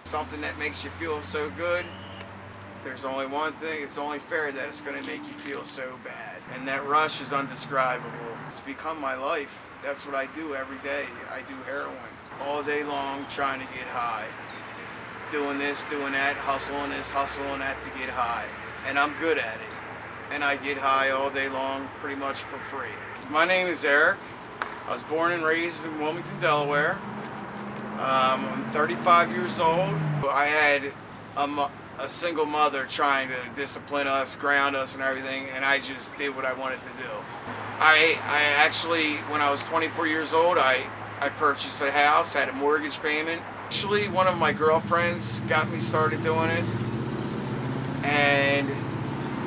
Something that makes you feel so good, there's only one thing, it's only fair that it's going to make you feel so bad. And that rush is undescribable. It's become my life. That's what I do every day. I do heroin all day long, trying to get high. Doing this, doing that, hustling this, hustling that to get high. And I'm good at it. And I get high all day long, pretty much for free. My name is Eric. I was born and raised in Wilmington, Delaware. I'm 35 years old. I had a single mother trying to discipline us, ground us and everything, and I just did what I wanted to do. I actually, when I was 24 years old, I purchased a house, had a mortgage payment. Actually, one of my girlfriends got me started doing it, and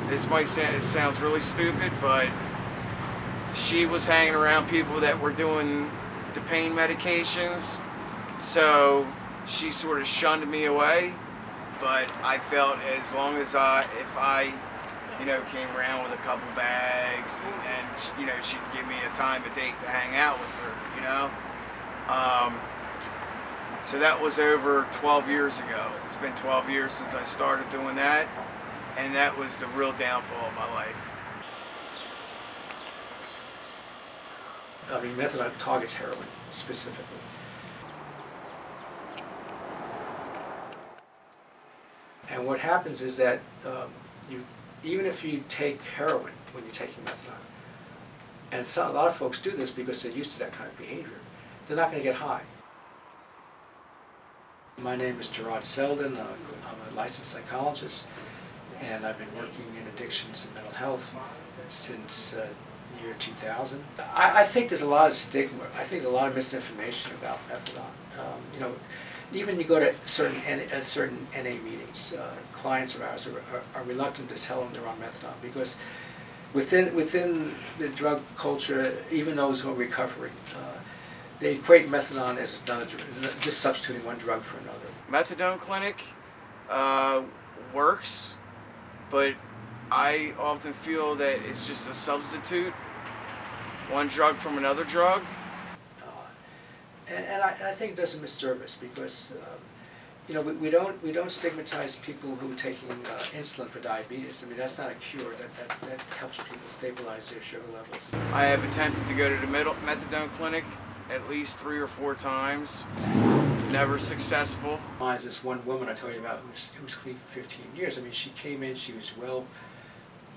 this might sound, it sounds really stupid, but she was hanging around people that were doing the pain medications, so she sort of shunned me away. But I felt as long as if I, came around with a couple bags and she'd give me a time, a date to hang out with her, So that was over 12 years ago. It's been 12 years since I started doing that, and that was the real downfall of my life. I mean, methadone targets heroin specifically. And what happens is that even if you take heroin when you're taking methadone, and a lot of folks do this because they're used to that kind of behavior, they're not going to get high. My name is Gerard Selden. I'm a licensed psychologist, and I've been working in addictions and mental health since year 2000. I think there's a lot of stigma. I think there's a lot of misinformation about methadone. Even you go to certain NA meetings, clients of ours are reluctant to tell them they're on methadone because within the drug culture, even those who are recovering, they equate methadone as another, just substituting one drug for another. Methadone clinic works, but I often feel that it's just a substitute, one drug from another drug. And I think it does a misservice because we don't stigmatize people who are taking insulin for diabetes. I mean, that's not a cure. That helps people stabilize their sugar levels. I have attempted to go to the methadone clinic at least 3 or 4 times. Never successful. There's this one woman I told you about who was clean for 15 years. I mean, she came in, she was well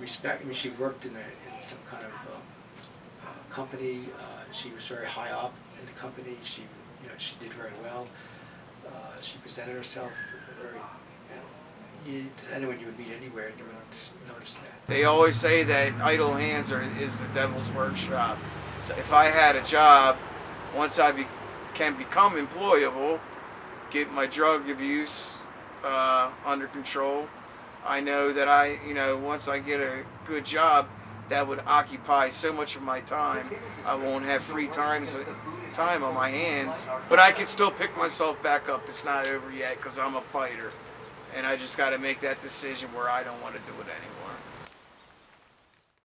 respected. I mean, she worked in some kind of company. She was very high up in the company. She did very well. She presented herself very, anyone you would meet anywhere, you would notice that. They always say that idle hands is the devil's workshop. If I had a job, once I can become employable, get my drug abuse under control, I know that once I get a good job, that would occupy so much of my time. I won't have free time on my hands, but I can still pick myself back up. It's not over yet because I'm a fighter, and I just got to make that decision where I don't want to do it anymore.